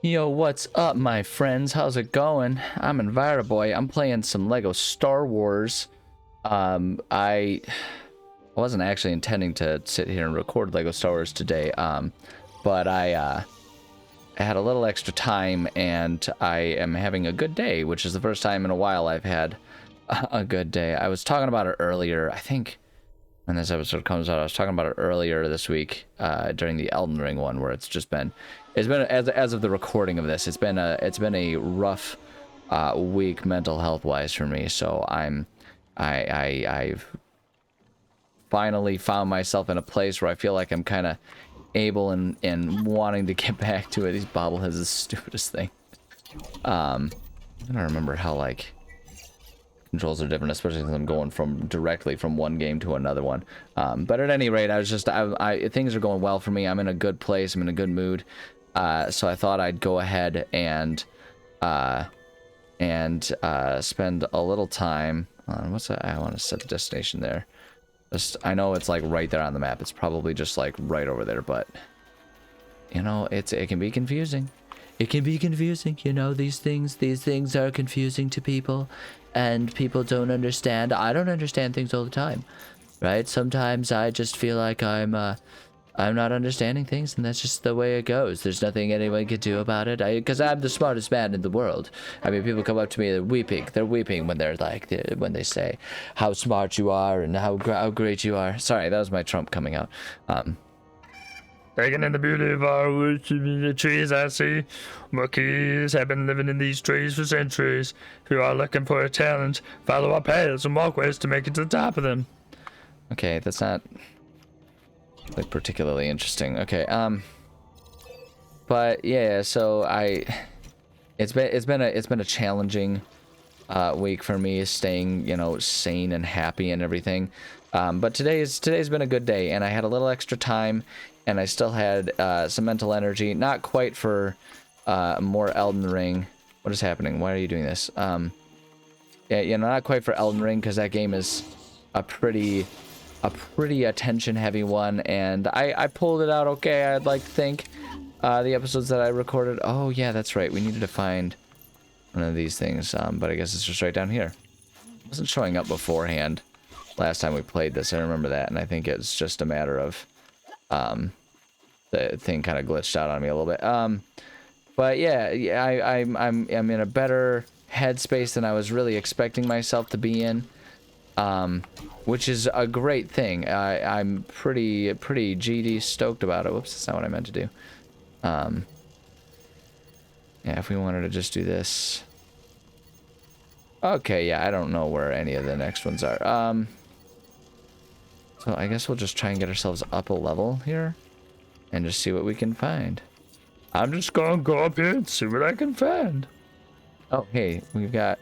Yo, what's up, my friends? How's it going? I'm Boy. I'm playing some Lego Star Wars. I wasn't actually intending to sit here and record Lego Star Wars today, but I had a little extra time, and I am having a good day, which is the first time in a while I've had a good day. I was talking about it earlier, I think, when this episode comes out. I was talking about it earlier this week during the Elden Ring one, where it's been as of the recording of this, it's been a rough week mental health wise for me. So I've finally found myself in a place where I feel like I'm kind of able and wanting to get back to it. These bobbleheads is the stupidest thing. I don't remember how like controls are different, especially since I'm going directly from one game to another one. But at any rate, things are going well for me. I'm in a good place. I'm in a good mood. So I thought I'd go ahead and spend a little time on what's that? I want to set the destination there. I know it's like right there on the map. It's probably just like right over there, but you know, it can be confusing. It can be confusing, you know, these things are confusing to people, and people don't understand. I don't understand things all the time, right? Sometimes I just feel like I'm not understanding things, and that's just the way it goes. There's nothing anyone can do about it. Because I'm the smartest man in the world. I mean, people come up to me, they're weeping when they're like, when they say how smart you are and how great you are. Sorry, that was my Trump coming out. Taking in the beauty of our woods, the trees I see. Monkeys have been living in these trees for centuries. If you are looking for a talent, follow our paths and walkways to make it to the top of them. Okay, that's not like particularly interesting. Okay, but yeah, so it's been a challenging week for me, staying, you know, sane and happy and everything. But today's been a good day, and I had a little extra time, and I still had some mental energy. Not quite for more Elden Ring. What is happening? Why are you doing this? Yeah, you know, not quite for Elden Ring, because that game is a pretty attention heavy one, and I pulled it out okay, I'd like to think. The episodes that I recorded. Oh yeah, that's right. We needed to find one of these things, but I guess it's just right down here. It wasn't showing up beforehand last time we played this. I remember that, and I think it's just a matter of the thing kind of glitched out on me a little bit. But yeah, I'm in a better headspace than I was really expecting myself to be in, which is a great thing. I'm pretty GD stoked about it. Whoops, that's not what I meant to do. Yeah, if we wanted to just do this. Okay, yeah, I don't know where any of the next ones are. So I guess we'll just try and get ourselves up a level here and just see what we can find. I'm just gonna go up here and see what I can find. Oh, hey, we've got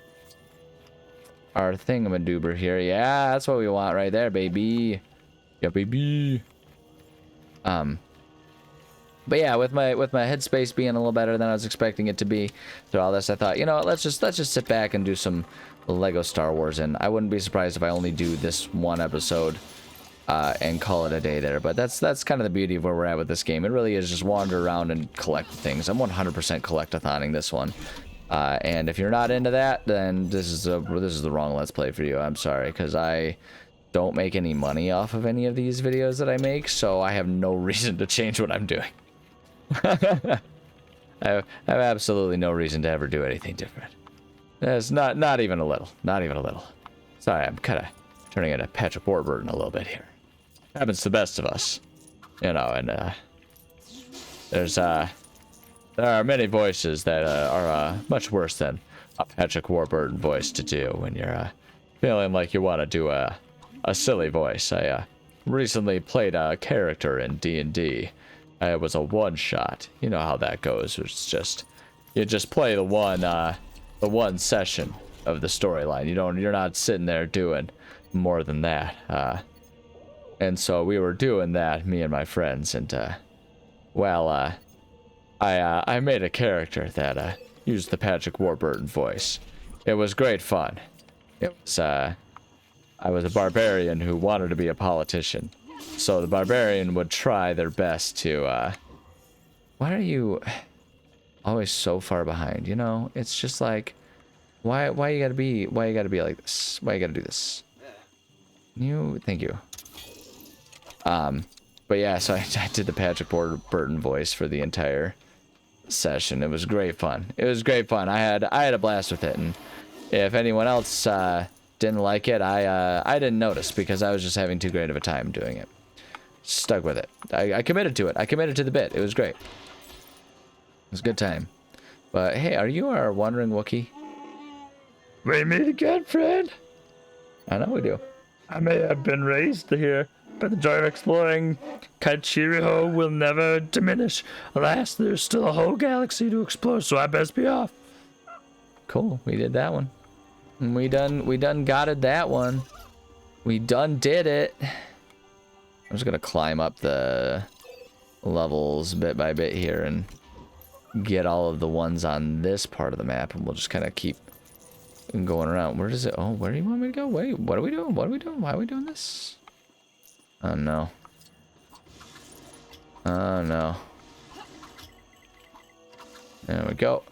our thingamadoober here. Yeah, that's what we want right there, baby. Yeah, baby. But yeah, with my headspace being a little better than I was expecting it to be through all this, I thought, you know, let's just sit back and do some Lego Star Wars, and I wouldn't be surprised if I only do this one episode and call it a day there. But that's kind of the beauty of where we're at with this game. It really is just wander around and collect things. I'm 100% collectathoning this one, and if you're not into that, then this is the wrong Let's Play for you. I'm sorry, because I don't make any money off of any of these videos that I make, so I have no reason to change what I'm doing. I have absolutely no reason to ever do anything different. It's not even a little. Not even a little. Sorry, I'm kind of turning into Patrick Warburton a little bit here. Happens to the best of us, you know. And there are many voices that are much worse than a Patrick Warburton voice to do when you're feeling like you want to do a silly voice. I recently played a character in D&D. It was a one-shot. You know how that goes. It's just you just play the one session of the storyline. You're not sitting there doing more than that. And so we were doing that, me and my friends, and I made a character that used the Patrick Warburton voice. It was great fun. It was I was a barbarian who wanted to be a politician. So the barbarian would try their best to, why are you... always so far behind, you know? It's just like, why you gotta be like this? Why you gotta do this? Thank you. But yeah, so I did the Patrick Burton voice for the entire session. It was great fun. It was great fun. I had a blast with it, and if anyone else didn't like it, I didn't notice because I was just having too great of a time doing it. Stuck with it. I committed to it. I committed to the bit. It was great. It was a good time. But hey, are you our wandering Wookiee? We meet again, friend. I know we do. I may have been raised here, but the joy of exploring Kaichiriho will never diminish. Alas, there's still a whole galaxy to explore, so I best be off. Cool. We did that one. And we done gotted that one. We done did it. I'm just gonna climb up the levels bit by bit here and get all of the ones on this part of the map, and we'll just kind of keep going around. Where does it? Oh, where do you want me to go? Wait, what are we doing? What are we doing? Why are we doing this? Oh no. Oh no. There we go.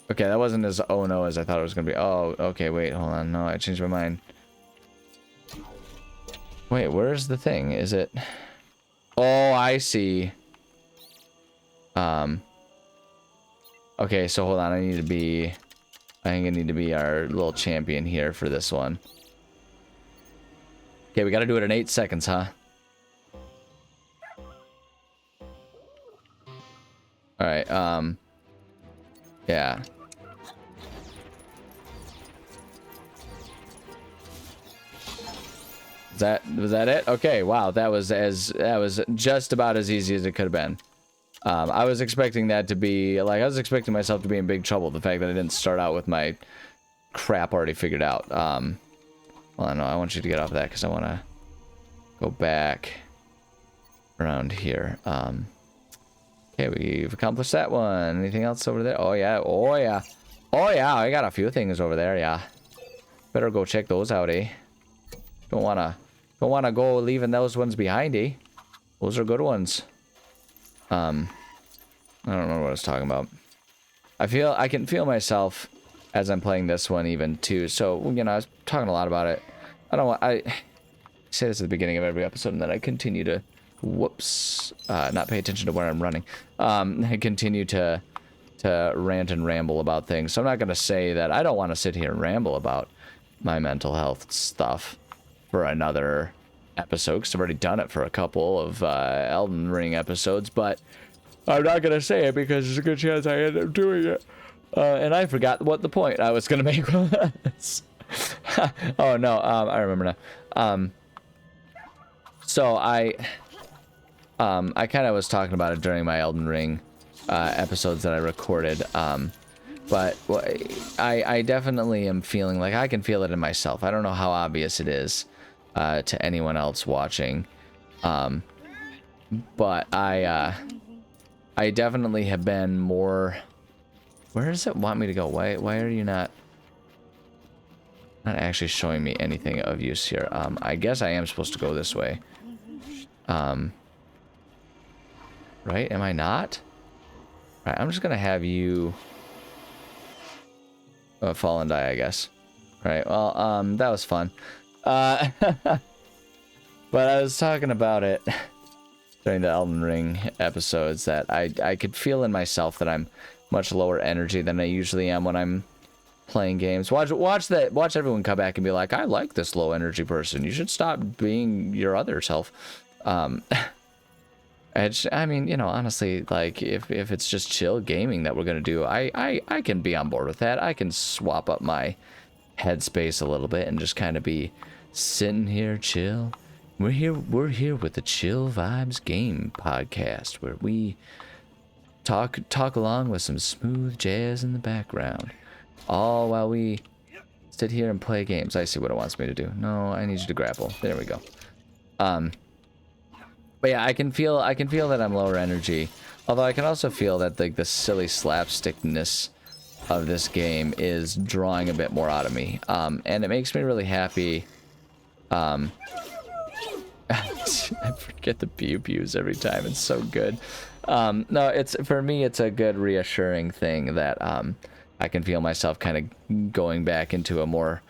Okay, that wasn't as oh no as I thought it was gonna be. Oh, okay, wait, hold on. No, I changed my mind. Wait, where's the thing? Is it? Oh, I see. Okay, so hold on. I think I need to be our little champion here for this one. Okay, we got to do it in 8 seconds, huh? All right. Yeah. Was that it? Okay, wow, that was just about as easy as it could have been. I was expecting that to be like I was expecting myself to be in big trouble. The fact that I didn't start out with my crap already figured out. Well, I know I want you to get off of that because I want to go back around here. Okay, we've accomplished that one. Anything else over there? Oh yeah, oh yeah, oh yeah. I got a few things over there. Yeah, better go check those out, eh? Don't wanna go leaving those ones behind, eh? Those are good ones. I don't remember what I was talking about. I can feel myself as I'm playing this one even too. So, you know, I was talking a lot about it. I say this at the beginning of every episode and then I continue to, not pay attention to where I'm running. I continue to rant and ramble about things. So I'm not going to say that I don't want to sit here and ramble about my mental health stuff for another episode, because I've already done it for a couple of Elden Ring episodes, but I'm not going to say it because there's a good chance I end up doing it. And I forgot what the point I was going to make was. Oh, no, I remember now. So I kind of was talking about it during my Elden Ring episodes that I recorded, but I definitely am feeling like I can feel it in myself. I don't know how obvious it is to anyone else watching, but I definitely have been more. Where does it want me to go? Why are you not actually showing me anything of use here? I guess I am supposed to go this way. Right? Am I not? Right, I'm just gonna have you fall and die, I guess. Right, well, that was fun. But I was talking about it during the Elden Ring episodes that I could feel in myself that I'm much lower energy than I usually am when I'm playing games. Watch everyone come back and be like, I like this low energy person. You should stop being your other self. I mean, you know, honestly, like if it's just chill gaming that we're gonna do, I can be on board with that. I can swap up my headspace a little bit and just kind of be sitting here chill. We're here with the Chill Vibes Game Podcast, where we talk along with some smooth jazz in the background, all while we sit here and play games. I see what it wants me to do. No, I need you to grapple. There we go. But yeah, I can feel that I'm lower energy. Although I can also feel that the silly slapstickness of this game is drawing a bit more out of me. And it makes me really happy. I forget the pew pews every time. It's so good. No, it's for me. It's a good reassuring thing that I can feel myself kind of going back into a more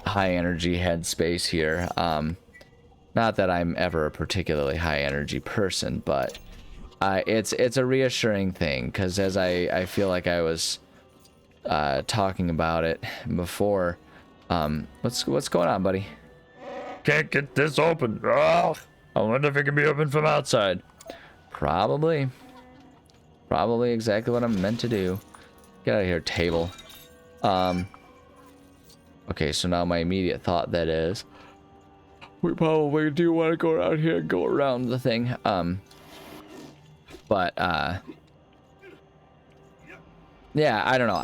high energy headspace here. Not that I'm ever a particularly high energy person, but it's a reassuring thing because as I feel like I was talking about it before. What's going on, buddy? Can't get this open. Oh, I wonder if it can be opened from outside. Probably exactly what I'm meant to do. Get out of here, table. Okay, so now my immediate thought that is we probably do want to go around here and go around the thing. But yeah, I don't know.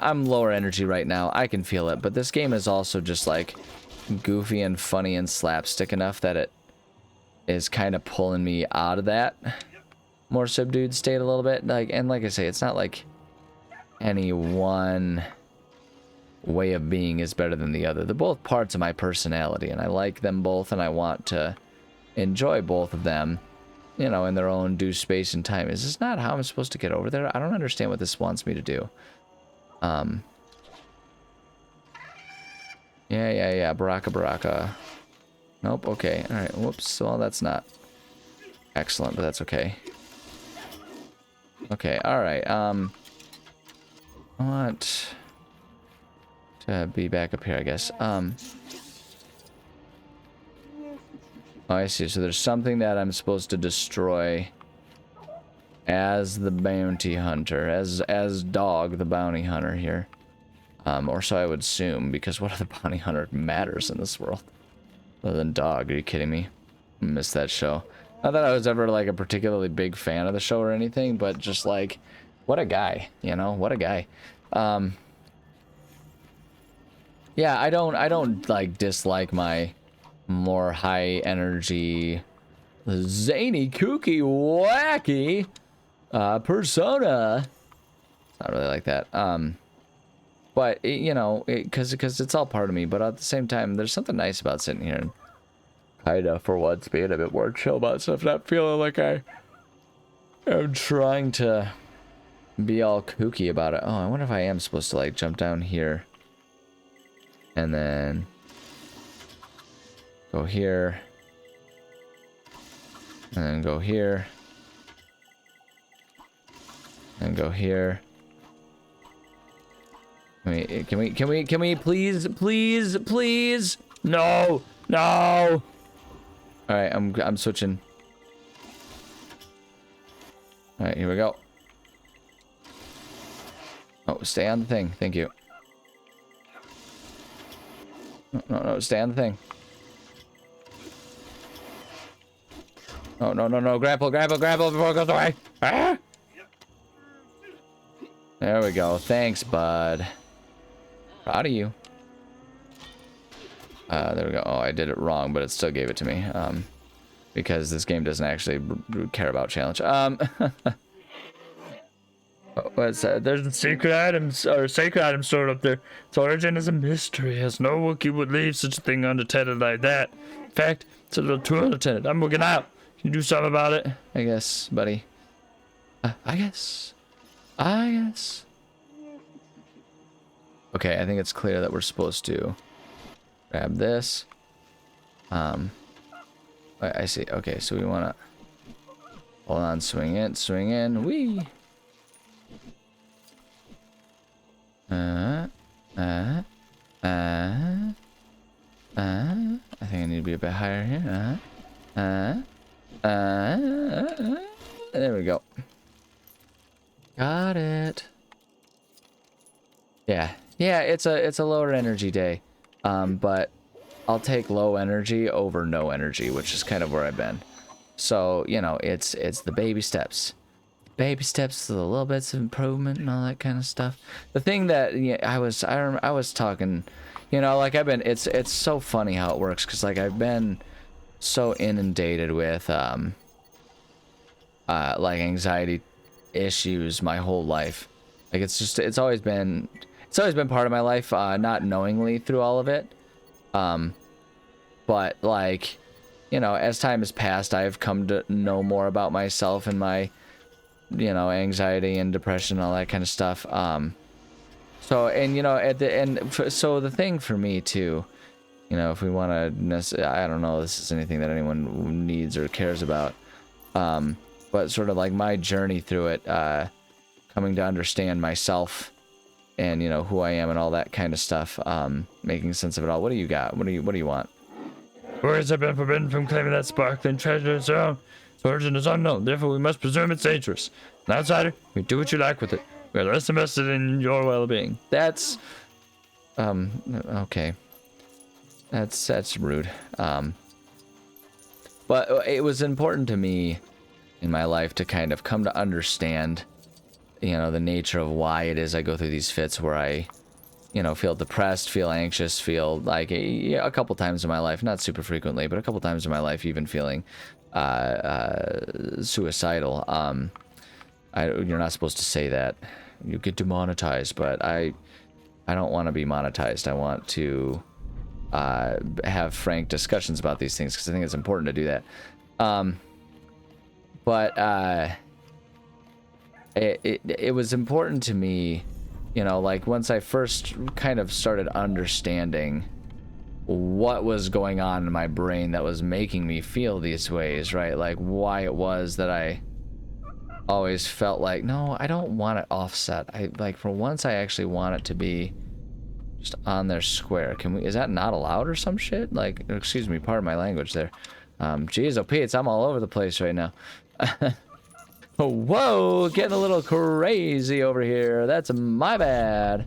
I'm lower energy right now. I can feel it, but this game is also just like goofy and funny and slapstick enough that it is kind of pulling me out of that more subdued state a little bit. Like I say, it's not like any one way of being is better than the other. They're both parts of my personality, and I like them both, and I want to enjoy both of them, you know, in their own due space and time. Is this not how I'm supposed to get over there? I don't understand what this wants me to do. Yeah, baraka. Nope, okay, alright, whoops, well, that's not excellent, but that's okay. Okay, alright, I want to be back up here, I guess. Oh, I see, so there's something that I'm supposed to destroy as the bounty hunter, as Dog, the bounty hunter here. Or so I would assume, because what other bounty hunter matters in this world? Other than Dog, are you kidding me? I missed that show. Not that I was ever, like, a particularly big fan of the show or anything, but just, like, what a guy, you know? What a guy. Yeah, I don't, like, dislike my more high energy, zany, kooky, wacky, persona. Not really like that. But, you know, because it's all part of me, but at the same time, there's something nice about sitting here and kind of, for once, being a bit more chill about stuff, not feeling like I am trying to be all kooky about it. Oh, I wonder if I am supposed to, like, jump down here and then go here and then go here and go here. Can we please? No. All right, I'm switching. All right, here we go. Oh, stay on the thing. Thank you. No, stay on the thing. Oh, no. Grapple before it goes away. Ah! There we go. Thanks, bud. Proud of you. There we go. Oh, I did it wrong, but it still gave it to me. Because this game doesn't actually care about challenge. What's that? There's a secret items or sacred item stored up there. Its origin is a mystery, as no Wookiee would leave such a thing unattended like that. In fact, it's a little too unattended. I'm looking out. Can you do something about it? I guess, buddy. I guess. Okay, I think it's clear that we're supposed to grab this. I see. Okay, so we want to hold on, swing in, whee. I think I need to be a bit higher here. There we go. Got it. Yeah, it's a lower energy day. But I'll take low energy over no energy, which is kind of where I've been. So, you know, it's the baby steps. Baby steps to the little bits of improvement and all that kind of stuff. The thing that I was talking, you know, like I've been, it's so funny how it works, because like I've been so inundated with like anxiety issues my whole life. Like it's always been part of my life, not knowingly through all of it. But like, you know, as time has passed, I've come to know more about myself and my, you know, anxiety and depression and all that kind of stuff. So, and, you know, at the end, so the thing for me too, you know, if we want to, I don't know, this is anything that anyone needs or cares about, but sort of like my journey through it, coming to understand myself and, you know, who I am and all that kind of stuff, making sense of it all. What do you got? What do you want? Words have been forbidden from claiming that sparkling treasure is their own. Its origin is unknown, therefore we must presume it's dangerous. An outsider, you do what you like with it. We are less invested in your well-being. That's, okay. That's rude. But it was important to me in my life to kind of come to understand, you know, the nature of why it is I go through these fits where I, you know, feel depressed, feel anxious, feel like a couple times in my life, not super frequently, but a couple times in my life, even feeling suicidal. You're not supposed to say that. You get demonetized, but I don't want to be monetized. I want to have frank discussions about these things because I think it's important to do that. But it was important to me, you know, like once I first kind of started understanding what was going on in my brain that was making me feel these ways, right? Like why it was that I always felt like, no, I don't want it offset. I like for once I actually want it to be just on their square. Can we, is that not allowed or some shit? Like, excuse me, pardon my language there. Geez, oh Pete, I'm all over the place right now. Whoa, getting a little crazy over here. That's my bad.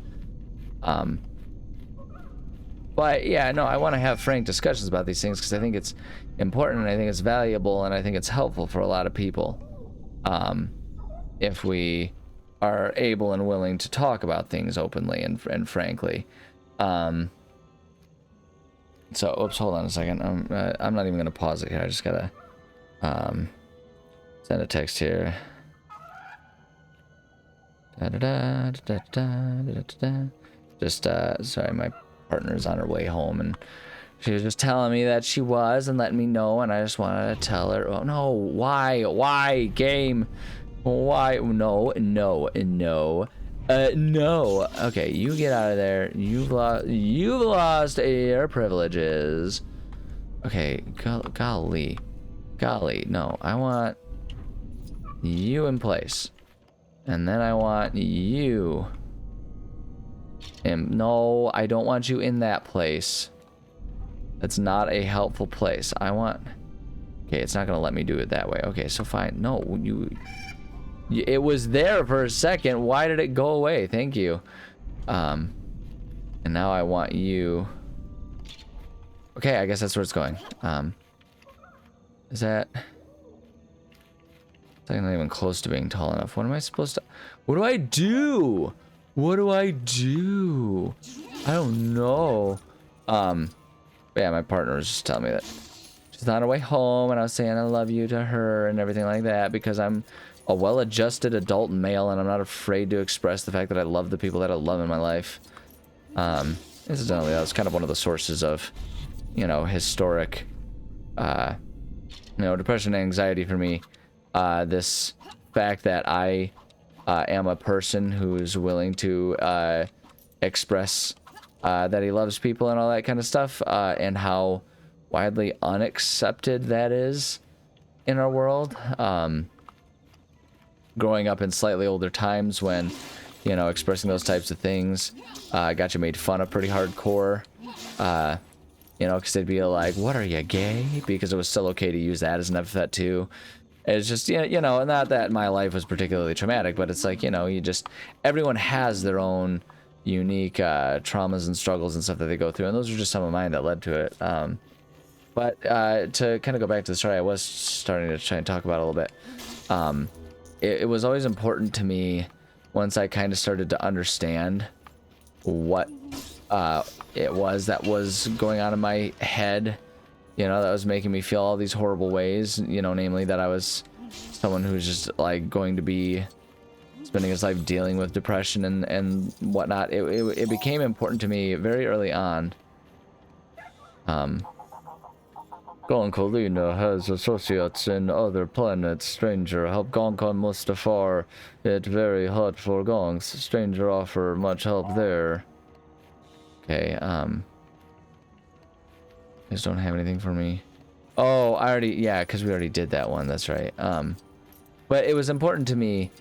But yeah, no, I want to have frank discussions about these things because I think it's important and I think it's valuable and I think it's helpful for a lot of people. If we are able and willing to talk about things openly and frankly. So, oops, hold on a second. I'm not even going to pause it here. I just got to send a text here. Just, sorry, my partner's on her way home and she was just telling me that she was and letting me know, and I just wanted to tell her, oh no, why, game? Why? No. No. Okay, you get out of there. You've lost your privileges. Okay, golly, no, I want you in place. And then I want you. No, I don't want you in that place. That's not a helpful place. I want... Okay, it's not going to let me do it that way. Okay, so fine. No, it was there for a second. Why did it go away? Thank you. And now I want you... Okay, I guess that's where it's going. Is that... It's not even close to being tall enough. What am I supposed to... What do I do? What do I do? I don't know. Yeah, my partner was just telling me that she's on her way home, and I was saying I love you to her and everything like that because I'm a well-adjusted adult male, and I'm not afraid to express the fact that I love the people that I love in my life. Incidentally, that was kind of one of the sources of, you know, historic, you know, depression and anxiety for me. This fact that I am a person who's willing to express that he loves people and all that kind of stuff, and how widely unaccepted that is in our world. Growing up in slightly older times when, you know, expressing those types of things got you made fun of pretty hardcore. You know, because they'd be like, what are you, gay? Because it was still okay to use that as an epithet too. It's just, you know, not that my life was particularly traumatic, but it's like, you know, everyone has their own unique traumas and struggles and stuff that they go through, and those are just some of mine that led to it. But to kind of go back to the story I was starting to try and talk about a little bit, it was always important to me once I kind of started to understand what it was that was going on in my head, you know, that was making me feel all these horrible ways, you know, namely that I was someone who's just like going to be spending his life dealing with depression and whatnot. It became important to me very early on Gonkolina has associates in other planets. Stranger, help Gonkon Mustafar. It very hot for gongs. Stranger offer much help there. Okay, just don't have anything for me. Oh, I already, yeah, because we already did that one. That's right. But it was important to me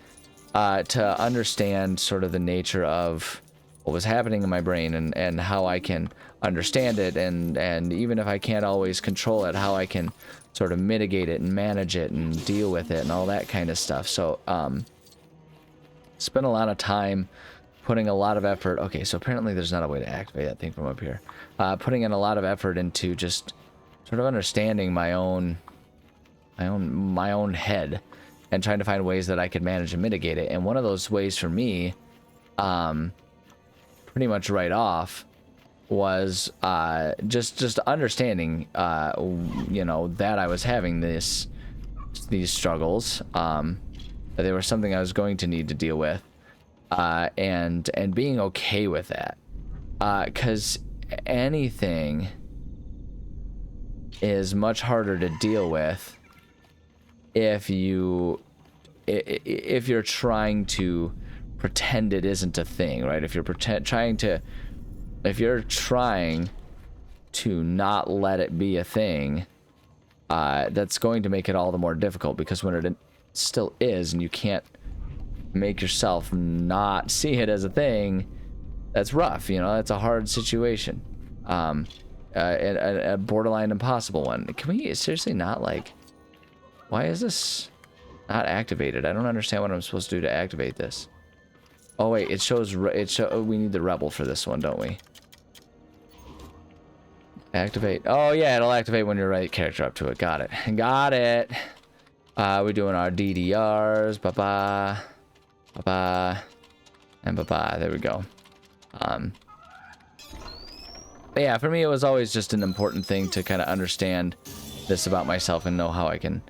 to understand sort of the nature of what was happening in my brain and how I can understand it, and even if I can't always control it, how I can sort of mitigate it and manage it and deal with it and all that kind of stuff. So spent a lot of time putting a lot of effort. Okay, so apparently there's not a way to activate that thing from up here. Putting in a lot of effort into just sort of understanding my own head and trying to find ways that I could manage and mitigate it. And one of those ways for me, pretty much right off, was just understanding, you know, that I was having these struggles, that they were something I was going to need to deal with, and being okay with that, because anything is much harder to deal with if you're trying to pretend it isn't a thing, right? If you're trying to not let it be a thing, that's going to make it all the more difficult, because when it still is and you can't make yourself not see it as a thing, that's rough, you know. That's a hard situation, a borderline impossible one. Can we seriously not, like, why is this not activated? I don't understand what I'm supposed to do to activate this. Oh wait, it shows we need the rebel for this one, don't we? Activate. Oh yeah, it'll activate when you're right character up to it. Got it. Got it. We're doing our DDRs. Bye-bye. Bye-bye. And bye-bye. There we go. But yeah, for me it was always just an important thing to kind of understand this about myself and know how I can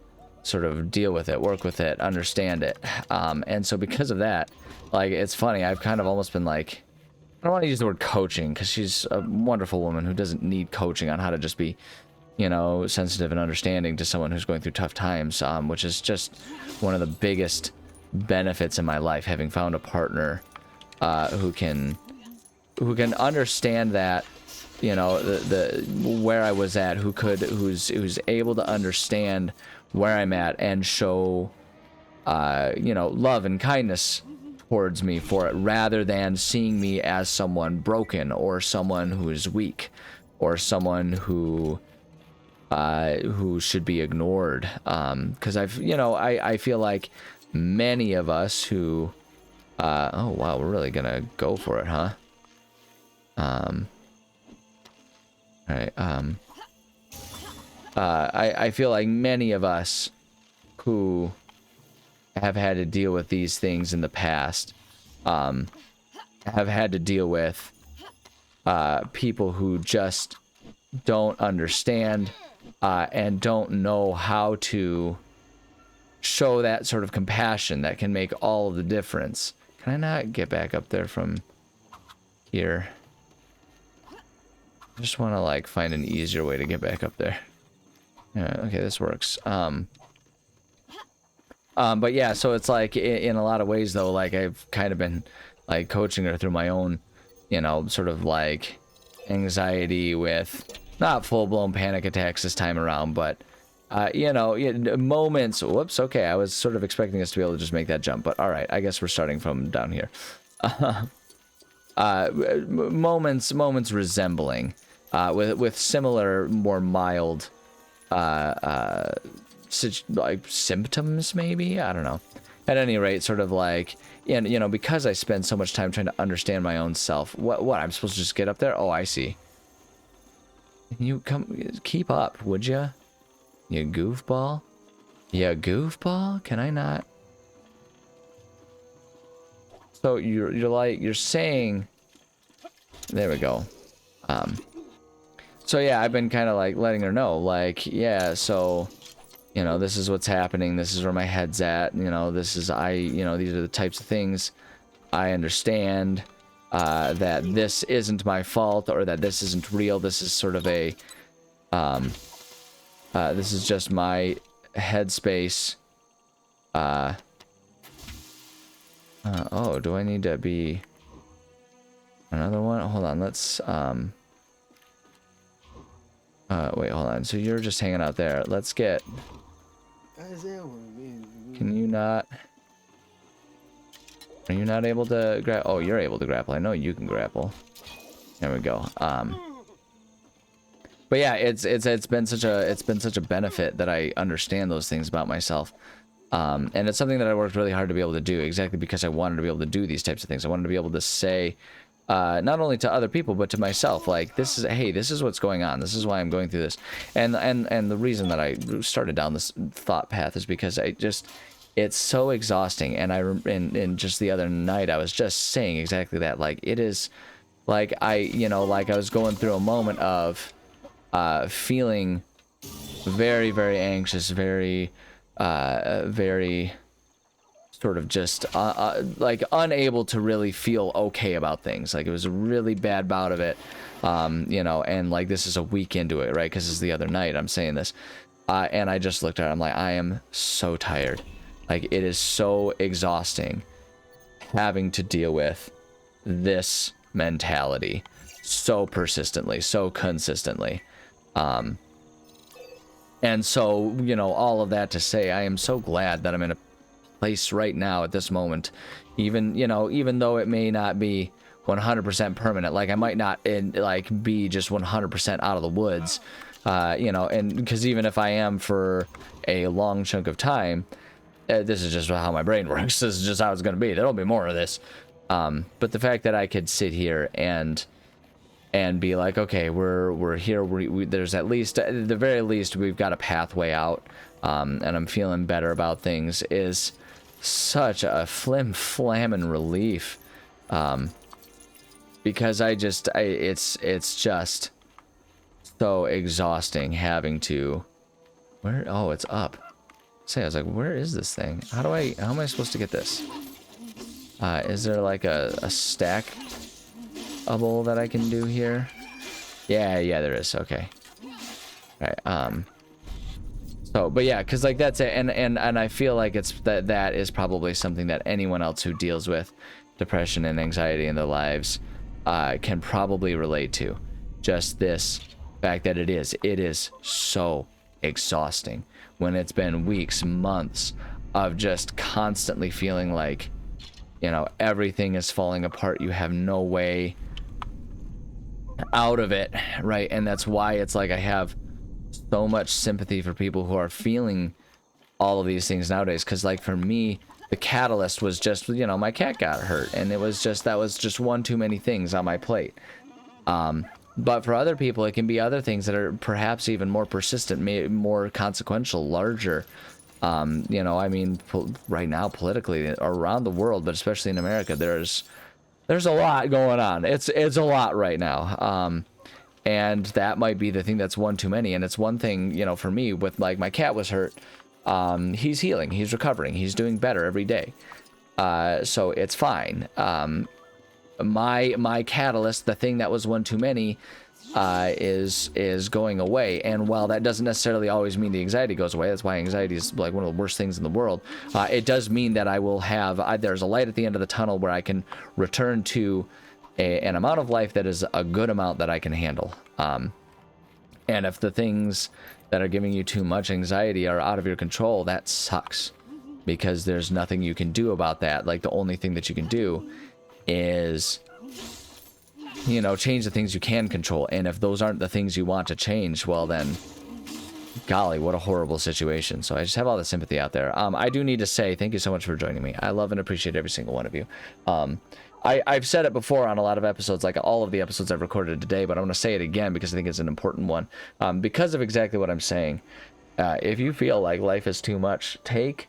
sort of deal with it, work with it, understand it. And so because of that, like, it's funny, I've kind of almost been like, I don't want to use the word coaching, because she's a wonderful woman who doesn't need coaching on how to just be, you know, sensitive and understanding to someone who's going through tough times, which is just one of the biggest benefits in my life, having found a partner who can understand that, you know, the where I was at, who's able to understand where I'm at and show, you know, love and kindness towards me for it, rather than seeing me as someone broken or someone who is weak or someone who should be ignored. Because I feel like many of us who, oh wow, we're really gonna go for it, huh? All right. I feel like many of us who have had to deal with these things in the past, have had to deal with people who just don't understand and don't know how to show that sort of compassion that can make all of the difference. Can I not get back up there from here? I just want to, like, find an easier way to get back up there. Yeah, okay, this works. But yeah, so it's like, in a lot of ways though, like, I've kind of been, like, coaching her through my own, you know, sort of like anxiety with not full-blown panic attacks this time around, but you know, moments. Whoops. Okay, I was sort of expecting us to be able to just make that jump, but all right, I guess we're starting from down here. Moments resembling, with similar, more mild, like symptoms, maybe, I don't know. At any rate, sort of like, and you know, because I spend so much time trying to understand my own self. What I'm supposed to just get up there? Oh, I see. You keep up, would you? You goofball. You goofball. Can I not? So you're saying. There we go. So yeah, I've been kind of like letting her know, like, yeah, so, you know, this is what's happening. This is where my head's at. You know, this is, you know, these are the types of things I understand, that this isn't my fault, or that this isn't real. This is sort of a This is just my headspace. Oh, do I need to be another one? Hold on, let's wait, hold on. So you're just hanging out there. Let's get. Can you not? Are you not able to grab? Oh, you're able to grapple. I know you can grapple. There we go. But yeah, it's been such a benefit that I understand those things about myself. And it's something that I worked really hard to be able to do, exactly because I wanted to be able to do these types of things. I wanted to be able to say, not only to other people, but to myself, like, this is, hey, this is what's going on. This is why I'm going through this. And the reason that I started down this thought path is because it's so exhausting. And and just the other night, I was just saying exactly that. Like, it is, like, like I was going through a moment of feeling very, very anxious, very sort of just like unable to really feel okay about things. Like, it was a really bad bout of it, and like, this is a week into it, right? Because it's the other night I'm saying this, and I just looked at it, I'm like, I am so tired. Like, it is so exhausting having to deal with this mentality so persistently, so consistently. And so, all of that to say, I am so glad that I'm in a place right now at this moment, even though it may not be 100% permanent, like I might not be just 100% out of the woods, and because even if I am for a long chunk of time, this is just how my brain works. This is just how it's going to be. There'll be more of this. But the fact that I could sit here and be like, okay, we're here. There's at least, at the very least, we've got a pathway out, and I'm feeling better about things, is such a flim-flamming relief. Because it's just so exhausting having to. Oh, it's up. I was like, where is this thing? How am I supposed to get this? Is there like a stack-able that I can do here? Yeah, there is. Okay. Right. So, but yeah, because like that's it, and I feel like it's that is probably something that anyone else who deals with depression and anxiety in their lives can probably relate to. Just this fact that it is so exhausting when it's been weeks, months of just constantly feeling like, everything is falling apart. You have no way out of it, right? And that's why it's like I have so much sympathy for people who are feeling all of these things nowadays, because like for me, the catalyst was just, my cat got hurt, and that was just one too many things on my plate. But for other people, it can be other things that are perhaps even more persistent, more consequential, larger. I mean, right now, politically, around the world, but especially in America, there's a lot going on. It's a lot right now. And that might be the thing that's one too many. And it's one thing, for me, with like my cat was hurt. He's healing, he's recovering, he's doing better every day. So it's fine. My catalyst, the thing that was one too many, is going away. And while that doesn't necessarily always mean the anxiety goes away, that's why anxiety is like one of the worst things in the world. It does mean that I will have, there's a light at the end of the tunnel where I can return to an amount of life that is a good amount that I can handle. And if the things that are giving you too much anxiety are out of your control, that sucks, because there's nothing you can do about that. Like, the only thing that you can do is, change the things you can control. And if those aren't the things you want to change, well then, golly, what a horrible situation. So I just have all the sympathy out there. I do need to say thank you so much for joining me. I love and appreciate every single one of you. I've said it before on a lot of episodes, like all of the episodes I've recorded today, but I'm going to say it again because I think it's an important one. Because of exactly what I'm saying. If you feel like life is too much, take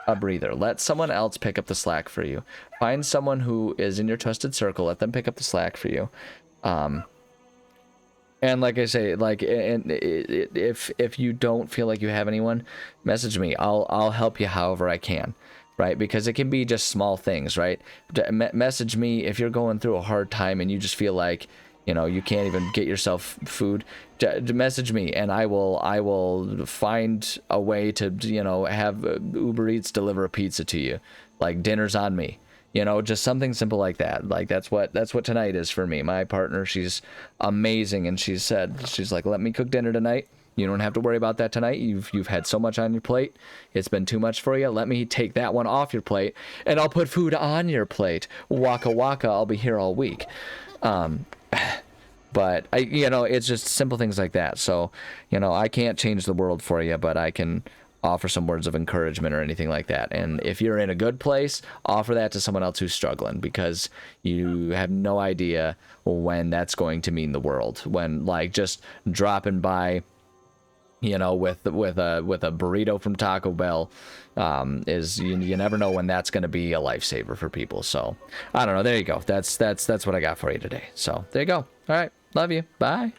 a breather. Let someone else pick up the slack for you. Find someone who is in your trusted circle. Let them pick up the slack for you. And like I say, like, and if you don't feel like you have anyone, message me. I'll help you however I can. Right? Because it can be just small things, right? Message me if you're going through a hard time and you just feel like you know, you can't even get yourself food, message me and I will find a way to, you know, have Uber Eats deliver a pizza to you. Like, dinner's on me. You know, just something simple like that. Like, that's what tonight is for me. My partner, she's amazing, and she's like, let me cook dinner tonight. You don't have to worry about that tonight. You've had so much on your plate. It's been too much for you. Let me take that one off your plate, and I'll put food on your plate. Waka waka, I'll be here all week. But you know, it's just simple things like that. So, you know, I can't change the world for you, but I can offer some words of encouragement or anything like that. And if you're in a good place, offer that to someone else who's struggling, because you have no idea when that's going to mean the world. When, like, just dropping by, you know, with a burrito from Taco Bell, is you never know when that's going to be a lifesaver for people. So I don't know. There you go. That's what I got for you today. So there you go. All right. Love you. Bye.